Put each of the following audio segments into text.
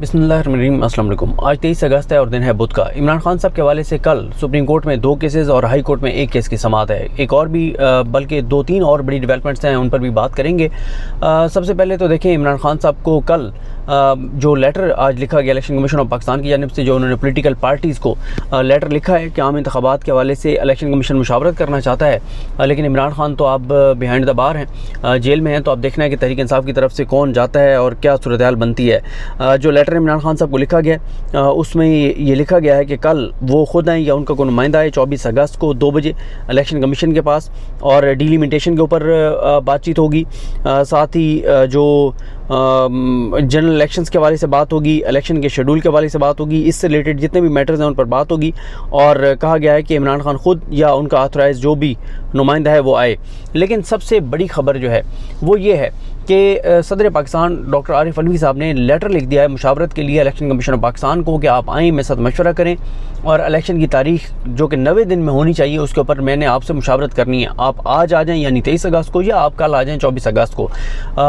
बिस्मिल्लाहिर्रहमानिर्रहीम। अस्सलाम वालेकुम। आज 23 अगस्त है और दिन है बुध का। इमरान खान साहब के हवाले से कल सुप्रीम कोर्ट में 2 केसेस और हाई कोर्ट में 1 केस की समाअत है। एक और भी बल्कि 2-3 और बड़ी डेवलपमेंट्स हैं, उन पर भी बात करेंगे। सबसे पहले तो देखें, इमरान खान साहब को कल जो लेटर आज लिखा गया इलेक्शन कमीशन ऑफ पाकिस्तान की जानिब से, जो उन्होंने पॉलिटिकल पार्टीज़ को लेटर लिखा है कि आम इंतखाबात के हवाले से इलेक्शन कमीशन मुशावरत करना चाहता है, लेकिन इमरान खान तो आप बिहाइंड द बार हैं, जेल में हैं। तो आप देखना है कि तहरीक इंसाफ की तरफ से कौन जाता है और क्या सूरत हाल बनती है। जो लेटर इमरान खान साहब को लिखा गया उसमें ये लिखा गया है कि कल वो खुद आएँ या उनका कोई नुमाइंदा है 24 अगस्त को 2 बजे इलेक्शन कमीशन के पास, और डिलिमिटेशन के ऊपर बातचीत होगी। साथ ही जो जनरल इलेक्शंस के हवाले से बात होगी, इलेक्शन के शेड्यूल के हवाले से बात होगी, इससे रिलेटेड जितने भी मैटर्स हैं उन पर बात होगी। और कहा गया है कि इमरान खान खुद या उनका ऑथराइज जो भी नुमाइंदा है वो आए। लेकिन सबसे बड़ी खबर जो है वो ये है कि सदर पाकिस्तान डॉक्टर आरिफ अलवी साहब ने लेटर लिख दिया है मुशावरत के लिए इलेक्शन कमीशन ऑफ पाकिस्तान को कि आप आएँ, मेरे साथ मशवरा करें और इलेक्शन की तारीख जो कि 90 दिन में होनी चाहिए उसके ऊपर मैंने आपसे मुशावरत करनी है। आप आज आ जाएँ यानी 23 अगस्त को, या आप कल आ जाएँ 24 अगस्त को।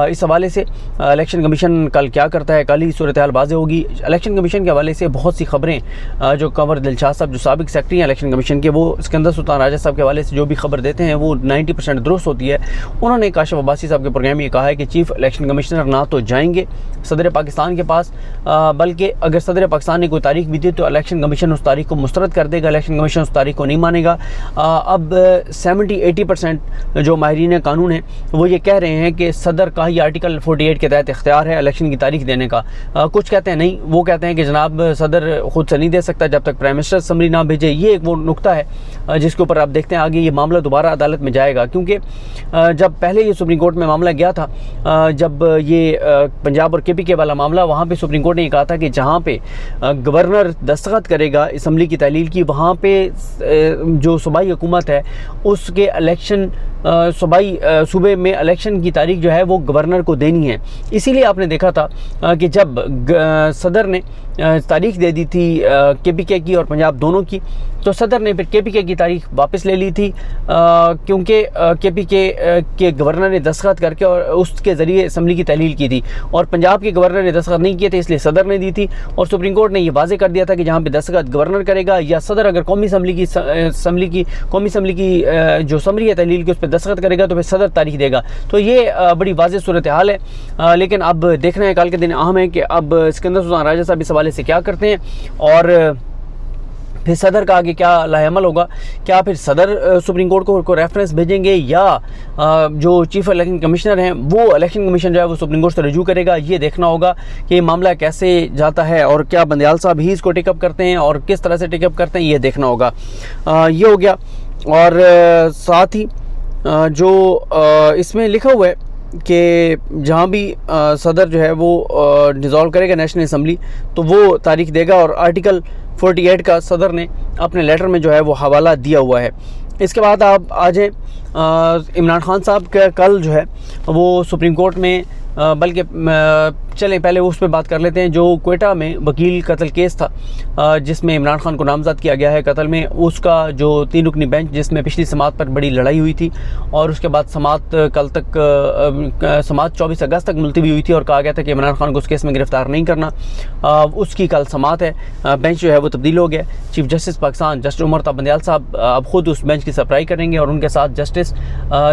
इस हवाले से इलेक्शन कमीशन कल क्या करता है, कल ही सूरत हाल वाज़ेह होगी। इलेक्शन कमीशन के हवाले से बहुत सी खबरें जो कंवर दिलशाद साहब जो साबिक सेक्रेटरी हैं इलेक्शन कमीशन के, वो सिकंदर सुल्तान राजा साहब के हवाले से जो भी खबर देते हैं वो 90% दुरुस्त होती है। उन्होंने काशिफ अब्बासी साहब के प्रोग्राम में कहा है कि चीफ इलेक्शन कमिश्नर ना तो जाएंगे सदर पाकिस्तान के पास, बल्कि अगर सदर पाकिस्तान ने कोई तारीख भी दी तो इलेक्शन कमीशन उस तारीख को मुस्तरद कर देगा, इलेक्शन कमीशन उस तारीख को नहीं मानेगा। अब 70-80% जो माहिरीन कानून हैं वो ये कह रहे हैं कि सदर का ही आर्टिकल 48 के तहत इख्तियार है इलेक्शन की तारीख देने का। कुछ कहते हैं नहीं, वो कहते हैं कि जनाब सदर खुद से नहीं दे सकता जब तक प्राइम मिनिस्टर समरी ना भेजे। ये एक वो नुक्ता है जिसके ऊपर आप देखते हैं आगे ये मामला दोबारा अदालत में जाएगा, क्योंकि जब पहले ये सुप्रीम कोर्ट में मामला गया था, जब ये पंजाब और KPK वाला मामला, वहाँ पे सुप्रीम कोर्ट ने कहा था कि जहाँ पे गवर्नर दस्तखत करेगा असम्बली की तहलील की, वहाँ पे जो सूबाई हुकूमत है उसके इलेक्शन सूबे में इलेक्शन की तारीख जो है वो गवर्नर को देनी है। इसीलिए आपने देखा था कि जब सदर ने तारीख दे दी थी KPK की और पंजाब दोनों की, तो सदर ने फिर KPK की तारीख वापस ले ली थी, क्योंकि KPK के गवर्नर ने दस्तखत करके और उसके ज़रिए असम्बली की तहलील की थी, और पंजाब के गवर्नर ने दस्तखत नहीं किए थे इसलिए सदर ने दी थी। और सुप्रीम कोर्ट ने यह वाज़ेह कर दिया था कि जहाँ पे दस्तखत गवर्नर करेगा या सदर अगर कौमी असम्बली की जो समरी है तहलील की उस पर दस्तखत करेगा तो फिर सदर तारीख देगा। तो ये बड़ी वाज़ेह सूरत हाल है। लेकिन अब देखना है, कल के दिन अहम है कि अब सिकंदर सुल्तान राजा साहब इस हवाले से क्या करते हैं और फिर सदर का आगे क्या लाहेअमल होगा। क्या फिर सदर सुप्रीम कोर्ट को रेफरेंस भेजेंगे या जो चीफ इलेक्शन कमिश्नर हैं वो इलेक्शन कमीशन जो है वो सुप्रीम कोर्ट से रजू करेगा। ये देखना होगा कि ये मामला कैसे जाता है और क्या बंदयाल साहब ही इसको टेकअप करते हैं और किस तरह से टेकअप करते हैं, ये देखना होगा। ये हो गया। और साथ ही जो इसमें लिखा हुआ है कि जहाँ भी सदर जो है वो डिज़ोल्व करेगा नेशनल असम्बली तो वो तारीख देगा, और आर्टिकल 48 का सदर ने अपने लेटर में जो है वो हवाला दिया हुआ है। इसके बाद आप आ जाएँ इमरान खान साहब का कल जो है वो सुप्रीम कोर्ट में, बल्कि चलें पहले उस पर बात कर लेते हैं। जो क्वेटा में वकील कत्ल केस था जिसमें इमरान खान को नामजद किया गया है कत्ल में, उसका जो 3 रुकनी बेंच जिसमें पिछली समाअत पर बड़ी लड़ाई हुई थी और उसके बाद समाअत कल तक समाअत 24 अगस्त तक मुलतवी हुई थी और कहा गया था कि इमरान खान को उस केस में गिरफ्तार नहीं करना, उसकी कल समाअत है। बेंच जो है वो तब्दील हो गया। Chief justice Pakistan justice Umar Ata Bandial साहब अब खुद उस बेंच की सरबराही करेंगे और उनके साथ जस्टिस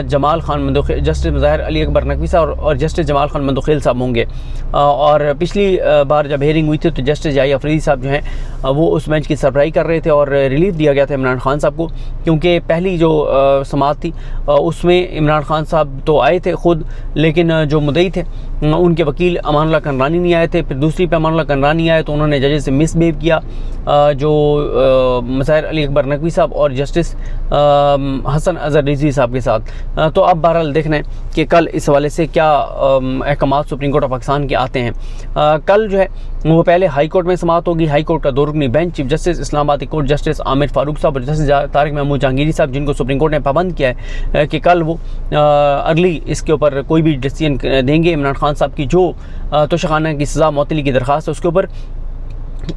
जमाल खान मंदोखेल, जस्टिस ज़ाहिर अली अकबर नकवी साहब और जस्टिस जमाल खान मंदोखेल साहब होंगे। और पिछली बार जब हेयरिंग हुई थी तो जस्टिस जाहिद अफरीदी साहब जो हैं वो उस बेंच की सरबराही कर रहे थे और रिलीफ दिया गया था इमरान खान साहब को, क्योंकि पहली जो समाअत थी उसमें इमरान खान साहब तो आए थे खुद, लेकिन जो मुद्दई थे उनके वकील अमानुल्लाह कनरानी नहीं आए थे। फिर दूसरी पे अमानुल्लाह कनरानी आए तो उन्होंने जजेस से मिसबिहेव किया, जो ज़ाहिर अली अकबर नकवी साहब और जस्टिस हसन अजहर रिजवी साहब के साथ। तो अब बहरहाल देखना है कि कल इस हवाले से क्या अहकाम सुप्रीम कोर्ट ऑफ पाकिस्तान के आते हैं। कल जो है वो पहले हाई कोर्ट में समाअत होगी। हाई कोर्ट का 2 रुकनी bench chief justice Islamabad court justice Aamir Farooq साहब और जस्टिस तारिक महमूद जहांगीरी साहब, जिनको सुप्रीम कोर्ट ने पाबंद किया है कि कल वो अर्ली इसके ऊपर कोई भी डिसीजन देंगे इमरान खान साहब की जो तोशाखाना की सज़ा मौतली की दरख्वास्त है उसके ऊपर।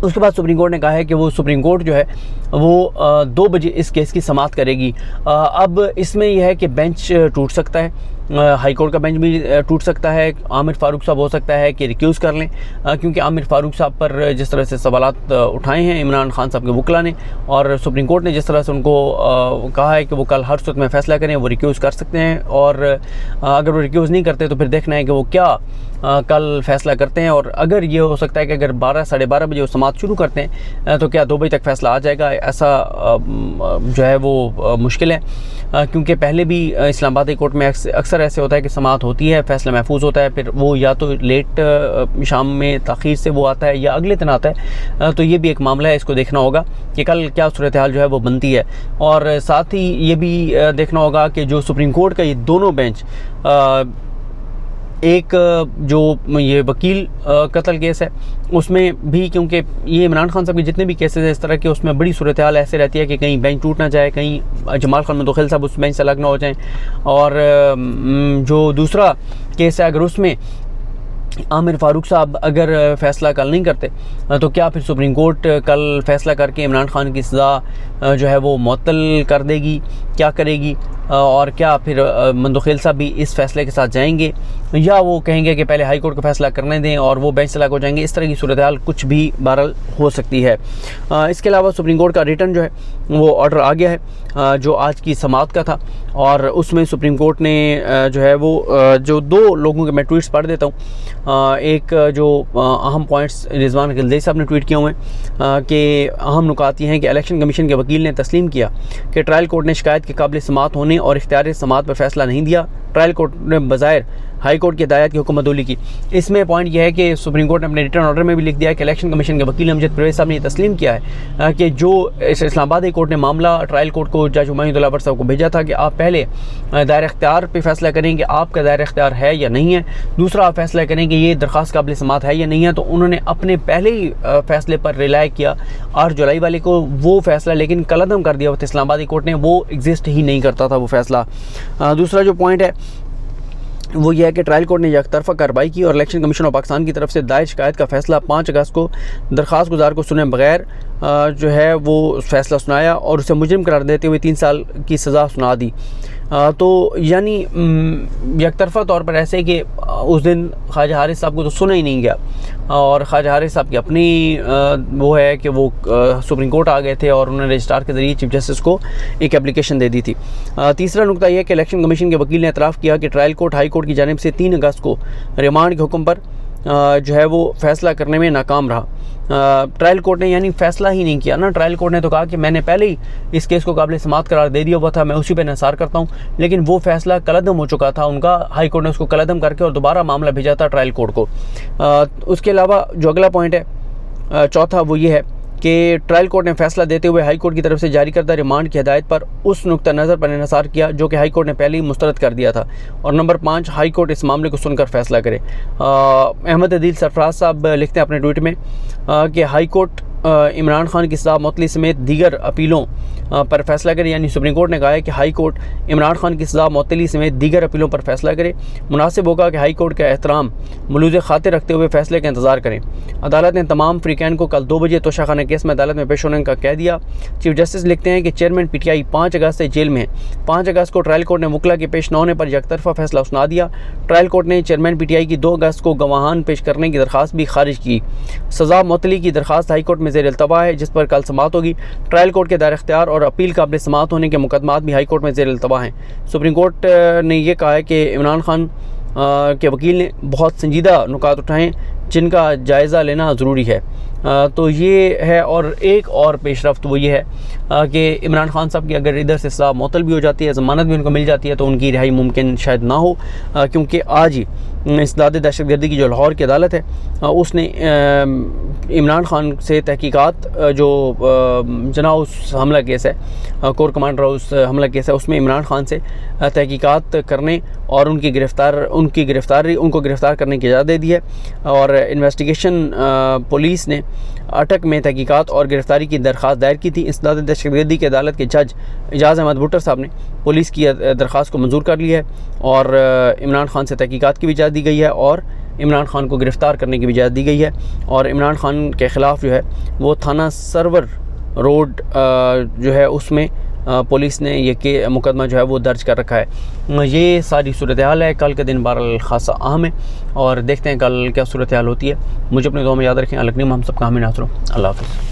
उसके बाद सुप्रीम कोर्ट ने कहा है कि वो सुप्रीम कोर्ट जो है वो 2 बजे इस केस की समाअत करेगी। अब इसमें यह है कि बेंच टूट सकता है, हाई कोर्ट का बेंच भी टूट सकता है। आमिर फारूक साहब हो सकता है कि रिक्यूज़ कर लें, क्योंकि आमिर फारूक साहब पर जिस तरह से सवालात उठाए हैं इमरान खान साहब के वकला ने, और सुप्रीम कोर्ट ने जिस तरह से उनको कहा है कि वो कल हर सूरत में फ़ैसला करें, वो रिक्यूज़ कर सकते हैं। और अगर वो रिक्यूज़ नहीं करते तो फिर देखना है कि वो क्या कल फ़ैसला करते हैं। और अगर ये हो सकता है कि अगर 12 साढ़े 12 बजे वो समाअत शुरू करते हैं तो क्या 2 बजे तक फ़ैसला आ जाएगा, ऐसा जो है वो मुश्किल है, क्योंकि पहले भी इस्लामाबाद हाई कोर्ट में अक्सर ऐसे होता है कि समाअत होती है, फ़ैसला महफूज होता है, फिर वो या तो लेट शाम में ताख़ीर से वो आता है या अगले दिन आता है। तो ये भी एक मामला है, इसको देखना होगा कि कल क्या सूरत हाल जो है वो बनती है। और साथ ही ये भी देखना होगा कि जो सुप्रीम कोर्ट का ये दोनों बेंच, एक जो ये वकील कत्ल केस है उसमें भी, क्योंकि ये इमरान खान साहब के जितने भी केसेस हैं इस तरह के, उसमें बड़ी सूरत हाल ऐसे रहती है कि कहीं बेंच टूट ना जाए, कहीं जमाल खान मुदखिल साहब उस बेंच से अलग ना हो जाएं। और जो दूसरा केस है, अगर उसमें आमिर फारूक साहब अगर फ़ैसला कल नहीं करते तो क्या फिर सुप्रीम कोर्ट कल फ़ैसला करके इमरान खान की सज़ा जो है वो मुअत्तल कर देगी, क्या करेगी? और क्या फिर मुदखिल साहब भी इस फ़ैसले के साथ जाएंगे, या वो कहेंगे कि पहले हाई कोर्ट का फ़ैसला करने दें और वो बेंच से अलग हो जाएंगे? इस तरह की सूरत हाल कुछ भी बहरहाल हो सकती है। इसके अलावा सुप्रीम कोर्ट का रिटर्न जो है वो ऑर्डर आ गया है जो आज की समाअत का था, और उसमें सुप्रीम कोर्ट ने जो है वो जो 2 लोगों के मैं ट्वीट्स पढ़ देता हूँ। एक जो अहम पॉइंट्स रिजवान गिलज़ई साहब ने ट्वीट किए हुए हैं कि अहम नुकात ये हैं कि इलेक्शन कमीशन के वकील ने तस्लीम किया कि ट्रायल कोर्ट ने शिकायत के काबिल समाअत होने और इख्तियार समाअत पर फैसला नहीं दिया। ट्रायल कोर्ट ने बज़ाहिर हाई कोर्ट की हिदायत की हुक्मतुली की। इसमें पॉइंट यह है कि सुप्रीम कोर्ट ने अपने रिटर्न ऑर्डर में भी लिख दिया है कि इलेक्शन कमीशन के वकील अमजद परवेज़ साहब ने तस्लीम किया है कि जो इस्लामाबाद हाई कोर्ट ने मामला ट्रायल कोर्ट को जज हुमायूं दिलावर साहब को भेजा था कि आप पहले दायरा इख्तियार पे फैसला करें कि आपका दायरा इख्तियार है या नहीं है, दूसरा आप फैसला करें कि ये दरख्वास्त काबिल समाअत है या नहीं है। तो उन्होंने अपने पहले ही फैसले पर रिलाय किया 8 जुलाई वाले को, वो फैसला लेकिन कलअदम कर दिया इस्लामाबाद हाई कोर्ट ने, वो एग्जिस्ट ही नहीं करता था वो फैसला। दूसरा जो पॉइंट है वो यह है कि ट्रायल कोर्ट ने यकतरफा कार्रवाई की और इलेक्शन कमीशन ऑफ पाकिस्तान की तरफ से दायर शिकायत का फैसला 5 अगस्त को दरख्वास्त गुजार को सुने बगैर जो है वो फैसला सुनाया और उसे मुजरिम करार देते हुए 3 साल की सज़ा सुना दी। तो यानी यकतरफा तौर पर ऐसे कि उस दिन ख्वाजा हारिस साहब को तो सुना ही नहीं गया, और ख्वाजा हारिस साहब की अपनी वो है कि वो सुप्रीम कोर्ट आ गए थे और उन्होंने रजिस्ट्रार के ज़रिए चीफ जस्टिस को एक एप्लीकेशन दे दी थी। तीसरा नुकता यह है कि इलेक्शन कमीशन के वकील ने एतराफ़ किया कि ट्रायल कोर्ट हाई कोर्ट की जानिब से 3 अगस्त को रिमांड के हुक्म पर जो है वो फ़ैसला करने में नाकाम रहा। ट्रायल कोर्ट ने यानी फ़ैसला ही नहीं किया ना। ट्रायल कोर्ट ने तो कहा कि मैंने पहले ही इस केस को काबिल समाअत करार दे दिया हुआ था, मैं उसी पे निसार करता हूँ, लेकिन वो फ़ैसला कलअदम हो चुका था उनका। हाई कोर्ट ने उसको कलअदम करके और दोबारा मामला भेजा था ट्रायल कोर्ट को। उसके अलावा जो अगला पॉइंट है चौथा, वो ये है कि ट्रायल कोर्ट ने फैसला देते हुए हाई कोर्ट की तरफ से जारी करदा रिमांड की हदायत पर उस नुक्ता नज़र पर इंसार किया जो कि हाई कोर्ट ने पहले ही मुस्तरद कर दिया था। और नंबर 5, हाई कोर्ट इस मामले को सुनकर फैसला करे। अहमद अदील सरफराज साहब लिखते हैं अपने ट्वीट में कि हाई कोर्ट इमरान खान की सज़ा मुअत्तली समेत दीगर अपीलों पर फैसला करे। यानी सुप्रीम कोर्ट ने कहा है कि हाई कोर्ट इमरान खान की सज़ा मुअत्तली समेत दीगर अपीलों पर फैसला करे। मुनासिब होगा कि हाई कोर्ट का एहतराम मलूज़ खातिर रखते हुए फैसले का इंतज़ार करें। अदालत ने तमाम फ़रीक़ैन को कल 2 बजे तोशाखाना केस में अदालत में पेश होने का कह दिया। चीफ जस्टिस लिखते हैं कि चेयरमैन PTI 5 अगस्त से जेल में है। 5 अगस्त को ट्रायल कोर्ट ने मुकला के पेश न होने पर यकतरफा फैसला सुना दिया। ट्रायल कोर्ट ने चेयरमैन PTI की 2 अगस्त को गवाहान पेश करने की दरख्वास्त भी खारिज की। सज़ा मुअत्तली की दरख्वास्त हाई कोर्ट में ज़ेर इल्तवा है, जिस पर कल समाअत होगी। ट्रायल कोर्ट के दायर इख्तियार और अपील काबिल समाअत होने के मुकदमात भी हाई कोर्ट में ज़ेर इल्तवा हैं। सुप्रीम कोर्ट ने यह कहा है कि इमरान खान के वकील ने बहुत संजीदा नुकात उठाएँ जिनका जायज़ा लेना ज़रूरी है। तो ये है। और एक और पेशरफ्त वो ये है कि इमरान खान साहब की अगर इधर से सज़ा मुअत्तल भी हो जाती है, ज़मानत भी उनको मिल जाती है, तो उनकी रिहाई मुमकिन शायद ना हो, क्योंकि आज ही इंसदाद दहशतगर्दी की जो लाहौर की अदालत है उसने इमरान खान से तहकीकात जो जना उस हमला केस है, कोर कमांडर उस हमला केस है, उसमें इमरान खान से तहकीकात करने और उनको गिरफ़्तार करने की इजाज़त दे दी है। और इन्वेस्टिगेशन पुलिस ने अटक में तहकीकात और गिरफ़्तारी की दरख्वास्त दायर की थी। इंसदाद दहशतगर्दी की अदालत के जज एजाज़ अहमद भुट्टर साहब ने पुलिस की दरख्वास्त को मंजूर कर लिया है और इमरान खान से तहकीकात की भी इजाज़त दी गई है और इमरान खान को गिरफ़्तार करने की भी इजाज़त दी गई है। और इमरान खान के ख़िलाफ़ जो है वो थाना सरवर रोड जो है उसमें पुलिस ने ये मुकदमा जो है वो दर्ज कर रखा है। ये सारी सूरत हाल है। कल के दिन बहरहाल खासा अहम है और देखते हैं कल क्या सूरत हाल होती है। मुझे अपनी दुआ में याद रखें। अलग नहीं हम सबका हमें नासरो। अल्लाह हाफ़िज़।